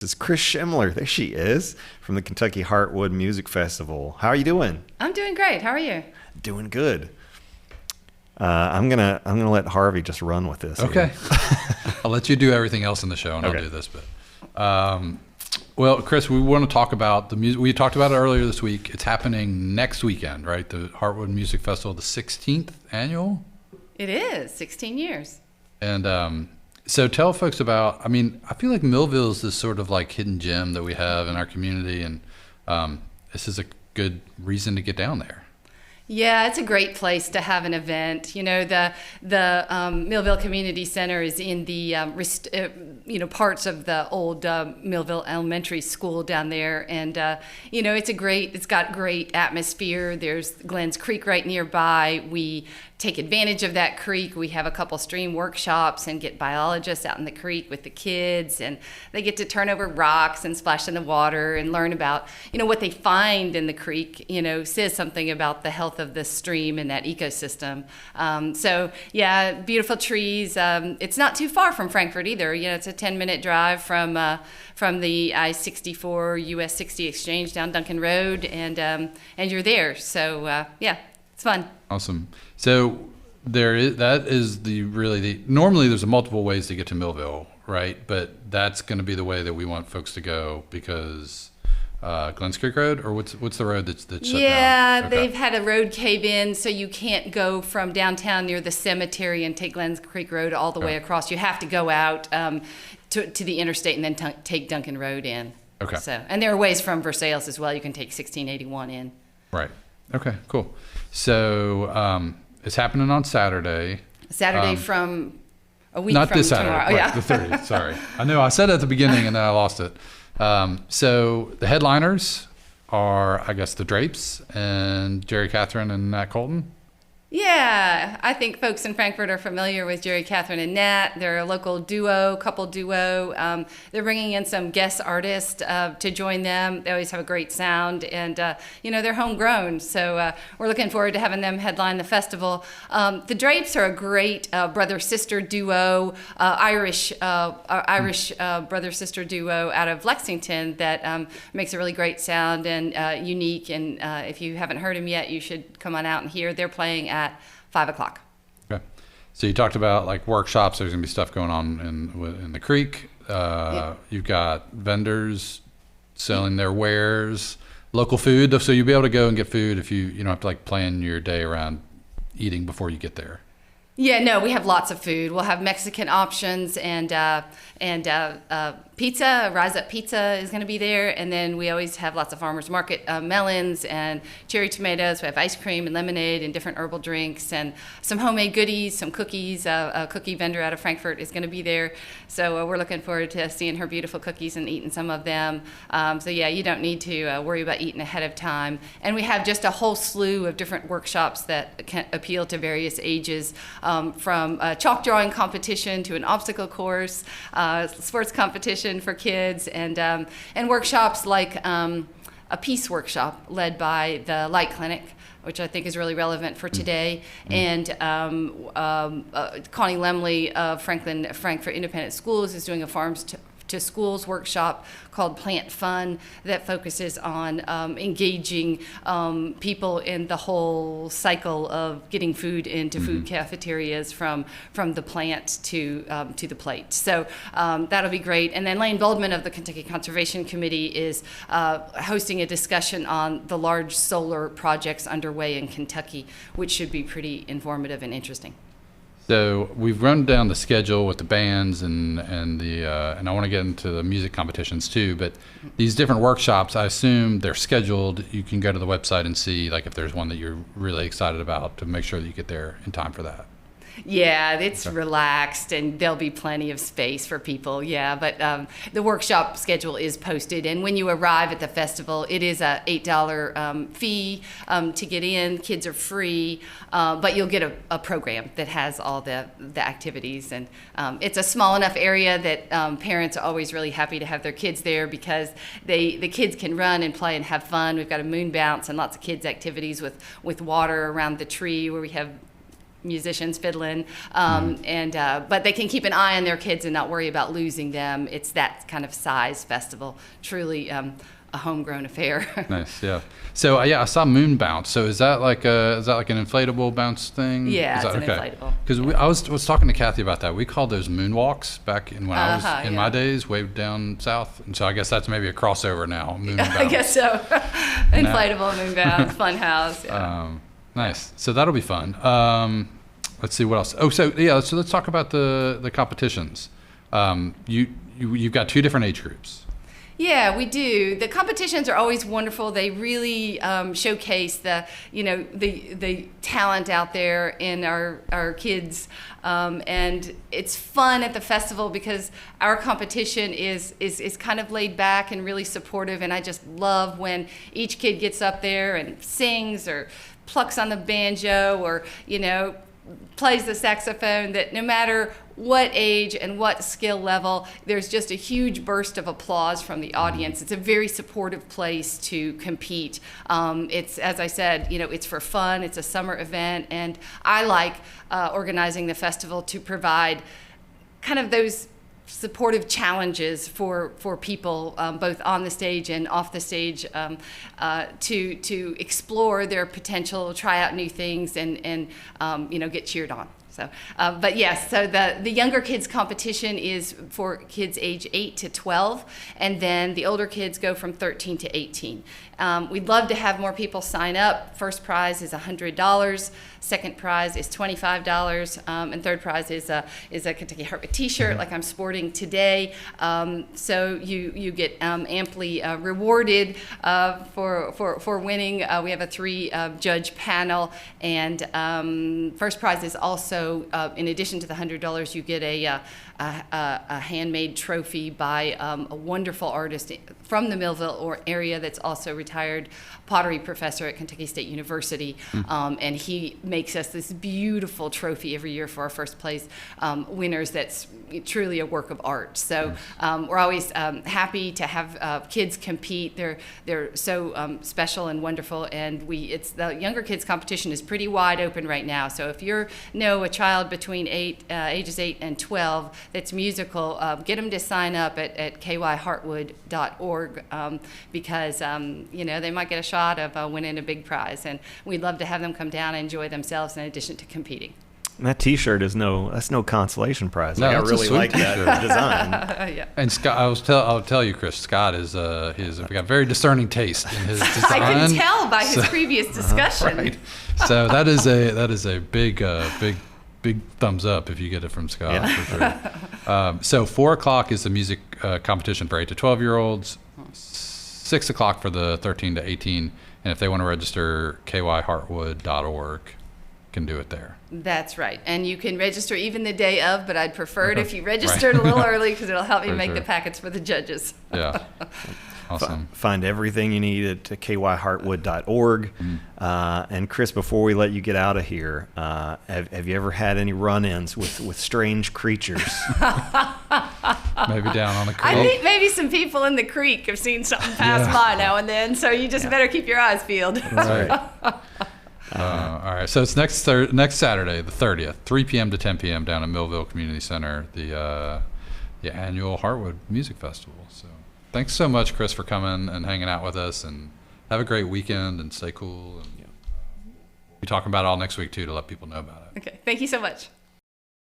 This is Chris Schimmoeller. There she is from the Kentucky Heartwood Music Festival. How are you doing? I'm doing great. How are you? Doing good. I'm gonna let Harvey just run with this. Okay. I'll let you do everything else in the show, and Okay. I'll do this bit. Well, Chris, we want to talk about the music. We talked about it earlier this week. It's happening next weekend, right? The Heartwood Music Festival, the 16th annual. It is 16 years. And so tell folks about, I feel like Millville is this sort of like hidden gem that we have in our community, and this is a good reason to get down there. Yeah, it's a great place to have an event. You know, the Millville Community Center is in the parts of the old Millville Elementary School down there, and it's got great atmosphere. There's Glens Creek right nearby. We take advantage of that creek. We have a couple stream workshops and get biologists out in the creek with the kids, and they get to turn over rocks and splash in the water and learn about, what they find in the creek, says something about the health of the stream and that ecosystem. Beautiful trees. It's not too far from Frankfort either. It's a 10-minute drive from the I-64 US 60 exchange down Duncan Road, and you're there. So it's fun. Awesome. So normally there's multiple ways to get to Millville, right? But that's going to be the way that we want folks to go because Glens Creek Road, or what's the road that's shut down? Yeah, Okay. They've had a road cave in, so you can't go from downtown near the cemetery and take Glens Creek Road all the way across. You have to go out to the interstate and then take Duncan Road in. Okay. And there are ways from Versailles as well. You can take 1681 in. Right. Okay, cool. So it's happening on Saturday. From a week not from this Saturday, tomorrow. right, Yeah. the 30th, sorry. I know I said at the beginning and then I lost it. So the headliners are, I guess, the Drapes and Jerry Catherine and Nat Colton. Yeah, I think folks in Frankfort are familiar with Jerry, Catherine, and Nat. They're a local couple duo. They're bringing in some guest artists to join them. They always have a great sound, and they're homegrown. So we're looking forward to having them headline the festival. The Drapes are a great brother-sister duo, Irish brother-sister duo out of Lexington that makes a really great sound and unique. And if you haven't heard them yet, you should come on out and hear. They're playing at 5:00. Okay. So you talked about like workshops. There's going to be stuff going on in the creek. You've got vendors selling their wares, local food. So you'll be able to go and get food if you don't have to like plan your day around eating before you get there. Yeah, no, we have lots of food. We'll have Mexican options and pizza. Rise Up Pizza is going to be there, and then we always have lots of farmers market melons and cherry tomatoes. We have ice cream and lemonade and different herbal drinks and some homemade goodies, some cookies. A cookie vendor out of Frankfort is going to be there, so we're looking forward to seeing her beautiful cookies and eating some of them. You don't need to worry about eating ahead of time. And we have just a whole slew of different workshops that can appeal to various ages. From a chalk drawing competition to an obstacle course, sports competition for kids, and workshops like a peace workshop led by the Light Clinic, which I think is really relevant for today, and Connie Lemley of Frankfurt Independent Schools is doing a Farms to Schools workshop called Plant Fun that focuses on engaging people in the whole cycle of getting food into food cafeterias from the plant to the plate. So that'll be great. And then Lane Boldman of the Kentucky Conservation Committee is hosting a discussion on the large solar projects underway in Kentucky, which should be pretty informative and interesting. So we've run down the schedule with the bands and I want to get into the music competitions too. But these different workshops, I assume they're scheduled. You can go to the website and see like if there's one that you're really excited about to make sure that you get there in time for that. Yeah, it's relaxed and there'll be plenty of space for people. Yeah, but the workshop schedule is posted. And when you arrive at the festival, it is a $8 fee to get in. Kids are free, but you'll get a program that has all the activities. And it's a small enough area that parents are always really happy to have their kids there because the kids can run and play and have fun. We've got a moon bounce and lots of kids' activities with water around the tree where we have musicians fiddling, but they can keep an eye on their kids and not worry about losing them. It's that kind of size festival, truly a homegrown affair. Nice, yeah. So I saw Moon Bounce. So is that like an inflatable bounce thing? Yeah, it's an inflatable. Because I was talking to Kathy about that. We called those moonwalks back when I was in my days, way down south. And so I guess that's maybe a crossover now. Moon Bounce. I guess so. Inflatable Moon Bounce, fun house. Yeah. Nice. So that'll be fun. Let's see what else. Oh, so let's talk about the competitions. You've got 2 different age groups. Yeah, we do. The competitions are always wonderful. They really showcase the talent out there in our kids, and it's fun at the festival because our competition is kind of laid back and really supportive. And I just love when each kid gets up there and sings or plucks on the banjo or plays the saxophone, that no matter what age and what skill level, there's just a huge burst of applause from the audience. It's a very supportive place to compete. It's, as I said, it's for fun. It's a summer event, and I like organizing the festival to provide kind of those supportive challenges for people, both on the stage and off the stage, to explore their potential, try out new things, and get cheered on. So, but yes, so the younger kids competition is for kids age 8 to 12, and then the older kids go from 13 to 18. We'd love to have more people sign up. First prize is $100, second prize is $25, and third prize is a Kentucky Heartwood T-shirt like I'm sporting today. So you get amply rewarded for winning. We have a 3 judge panel, and first prize is also, in addition to the $100, you get a handmade trophy by a wonderful artist from the Millville area that's also retired pottery professor at Kentucky State University, and he makes us this beautiful trophy every year for our first place winners. That's truly a work of art. So we're always happy to have kids compete. They're so special and wonderful, and it's the younger kids competition is pretty wide open right now. So if you know a child between ages 8 and 12 that's musical, get them to sign up at kyheartwood.org, because they might get a shot of winning a big prize, and we'd love to have them come down and enjoy themselves in addition to competing. And that T-shirt is no consolation prize. No, I that's really a sweet like that design. Yeah. And Scott, I'll tell you, Chris, Scott is we got very discerning taste in his design. I can tell by his previous discussion. Right. So that is a big thumbs up if you get it from Scott, for sure. So 4:00 is the music competition for 8 to 12-year-olds. 6:00 for the 13 to 18, and if they want to register, kyheartwood.org can do it there. That's right, and you can register even the day of, but I'd prefer it if you registered a little early, because it'll help me make the packets for the judges. Yeah. Awesome. Find everything you need at kyheartwood.org. And Chris, before we let you get out of here, have you ever had any run-ins with strange creatures? Maybe down on the creek. I think maybe some people in the creek have seen something pass by now and then, so you just better keep your eyes peeled. That's right. All right. So it's next Saturday, the 30th, 3 p.m. to 10 p.m. down at Millville Community Center, the annual Heartwood Music Festival. So thanks so much, Chris, for coming and hanging out with us, and have a great weekend and stay cool. And we'll be talking about it all next week too, to let people know about it. Okay. Thank you so much.